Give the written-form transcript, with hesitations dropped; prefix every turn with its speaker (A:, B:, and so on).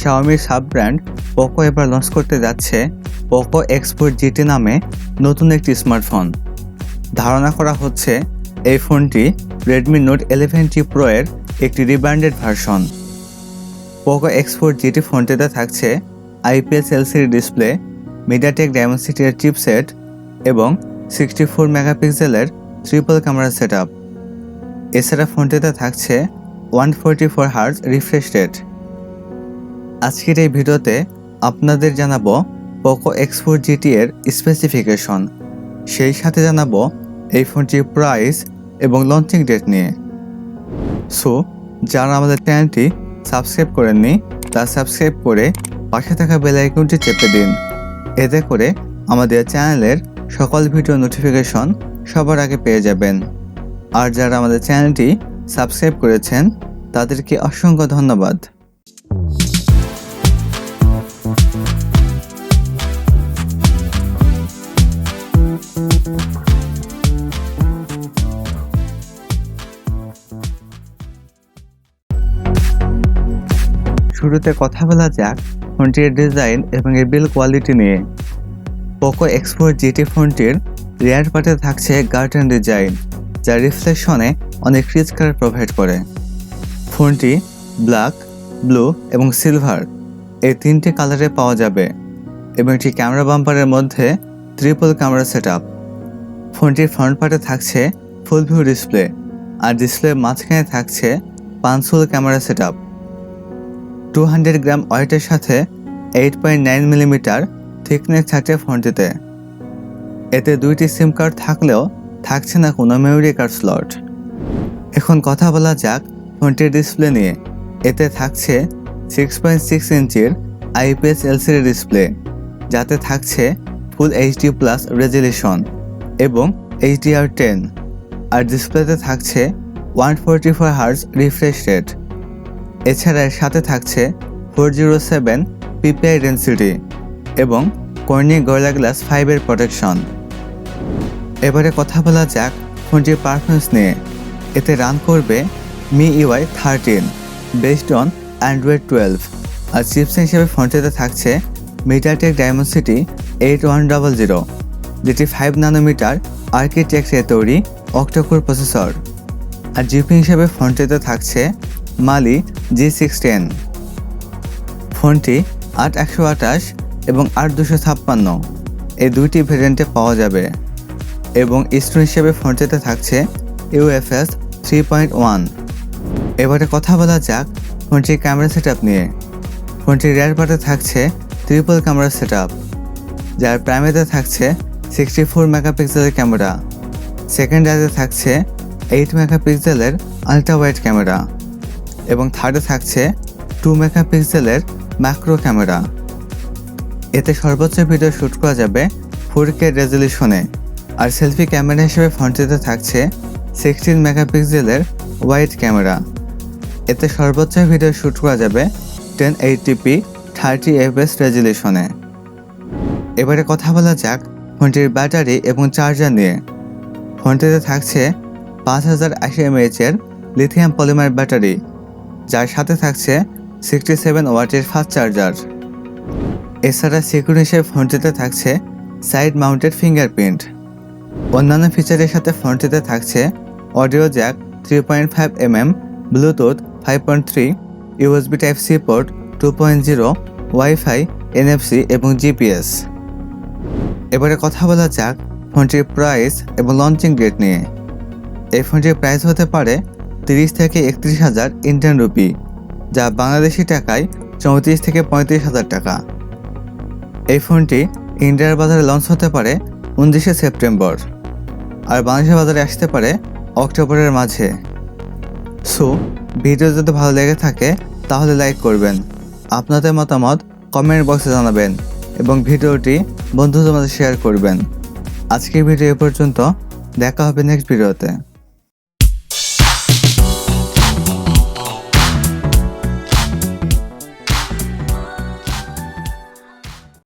A: শাওমির sub brand Poco এবার launch করতে যাচ্ছে পোকো এক্স4 GT নামে নতুন একটি স্মার্টফোন। ধারণা করা হচ্ছে এই ফোনটি রেডমি নোট 11T Pro এর একটি রিব্র্যান্ডেড ভার্সন। পোকো এক্স4 GT ফোনটিতে থাকছে IPS LCD display, MediaTek Dimensity এর চিপসেট এবং 64 মেগাপিক্সেলের ট্রিপল ক্যামেরা সেটআপ। এছাড়া ফোনটিতে থাকছে 144 হার্জ রিফ্রেশ রেট। আজকের এই ভিডিওতে আপনাদের জানাবো পোকো এক্স4 GT এর স্পেসিফিকেশন, সেই সাথে জানাবো এই ফোনটির প্রাইস এবং লঞ্চিং ডেট নিয়ে। সো যারা আমাদের চ্যানেলটি সাবস্ক্রাইব করেননি তা সাবস্ক্রাইব করে পাশে থাকা বেল আইকনটি চেপে দিন, এতে করে আমাদের চ্যানেলের সকল ভিডিও নোটিফিকেশন সবার আগে পেয়ে যাবেন। আর যারা আমাদের চ্যানেলটি সাবস্ক্রাইব করেছেন তাদেরকে অসংখ্য ধন্যবাদ। শুরুতে কথা বলা যাক ফোনটির ডিজাইন এবং এর বিল্ড কোয়ালিটি নিয়ে। পোকো এক্স4 GT ফোনটির রিয়ার পার্টে থাকছে গার্ডেন ডিজাইন, যা রিফ্লেকশনে অনেক রিচ কালার প্রোভাইড করে। ফোনটি ব্ল্যাক, ব্লু এবং সিলভার এই তিনটি কালারে পাওয়া যাবে এবং একটি ক্যামেরা বাম্পারের মধ্যে ট্রিপল ক্যামেরা সেটআপ। ফোনটির ফ্রন্ট পার্টে থাকছে ফুল ভিউ ডিসপ্লে, আর ডিসপ্লের মাঝখানে থাকছে পাঁচসোল ক্যামেরা সেটআপ। 200 গ্রাম ওয়েটের সাথে 8.9 মিলিমিটার থিকনেস থাকছে ফোনটিতে। এতে দুইটি সিম কার্ড থাকলেও থাকছে না কোনো মেমোরি কার্ড স্লট। এখন কথা বলা যাক ফোনটির ডিসপ্লে নিয়ে। এতে থাকছে 6.6 ইঞ্চির IPS LCD ডিসপ্লে, যাতে থাকছে ফুল HD+ রেজলিউশন এবং HDR10, আর ডিসপ্লেতে থাকছে 144 হার্জ রিফ্রেশ রেট। এছাড়া এর সাথে থাকছে 407 PPI ডেন্সিটি এবং কর্নিং গরিলা গ্লাস 5 এর প্রোটেকশন। এবারে কথা বলা যাক ফোনটির পারফরমেন্স নিয়ে। এতে রান করবে MIUI 13 বেসড অন Android 12, আর চিপস হিসেবে ফোনটিতে থাকছে মিডিয়াটেক ডায়মেনসিটি 8100, যেটি 5 নানোমিটার আর্কিটেকচারে তৈরি অক্টাকোর প্রসেসর। আর জিপি হিসেবে ফোনটিতে থাকছে মালি G610। ফোনটি 8128 এবং 8256 এই দুইটি ভেরিয়েন্টে পাওয়া যাবে এবং স্টোন হিসেবে ফোনটিতে থাকছে UFS 3.1। এবারে কথা বলা যাক ফোনটির ক্যামেরা সেটআপ নিয়ে। ফোনটির রিয়ার পার্টে থাকছে ট্রিপল ক্যামেরা সেটআপ, যার প্রাইমারিতে থাকছে 64 মেগাপিক্সেলের ক্যামেরা, সেকেন্ডারিতে থাকছে 8 মেগাপিক্সেলের আলট্রা ওয়াইড ক্যামেরা এবং থার্ডে থাকছে 2 মেগাপিক্সেলের ম্যাক্রো ক্যামেরা। এতে সর্বোচ্চ ভিডিও শ্যুট করা যাবে 4K রেজলিউশনে, আর সেলফি ক্যামেরা হিসেবে ফোনটিতে থাকছে 16 মেগাপিক্সেলের ওয়াইড ক্যামেরা। এতে সর্বোচ্চ ভিডিও শ্যুট করা যাবে 1080p 30 fps রেজলিউশনে। এবারে কথা বলা যাক ফোনটির ব্যাটারি এবং চার্জার নিয়ে। ফোনটিতে থাকছে 5080 mAh এর লিথিয়াম পলিমার ব্যাটারি, যার সাথে থাকছে 67 ওয়াটের ফাস্ট চার্জার। এছাড়া সিকিউরিটি হিসেবে ফোনটিতে থাকছে সাইড মাউন্টেড ফিঙ্গারপ্রিন্ট। অন্যান্য ফিচারের সাথে ফোনটিতে থাকছে audio Jack 3.5mm, Bluetooth 5.3, USB Type-C port 2.0, wifi, NFC এবং GPS। এবারে কথা বলা যাক ফোনটির প্রাইস এবং লঞ্চিং ডেট নিয়ে। এই ফোনটির প্রাইস হতে পারে 30 থেকে 31,000 ইন্ডিয়ান রুপি, যা বাংলাদেশি টাকায় 34 থেকে 35,000 টাকা। এই ফোনটি ইন্ডিয়ার বাজারে লঞ্চ হতে পারে 29শে সেপ্টেম্বর, আর বাংলাদেশের বাজারে আসতে পারে অক্টোবরের মাঝে। সো ভিডিও যদি ভালো লেগে থাকে তাহলে লাইক করবেন, আপনাদের মতামত কমেন্ট বক্সে জানাবেন এবং ভিডিওটি বন্ধুদের মাঝে শেয়ার করবেন। আজকের ভিডিও এ পর্যন্ত, দেখা হবে নেক্সট ভিডিওতে।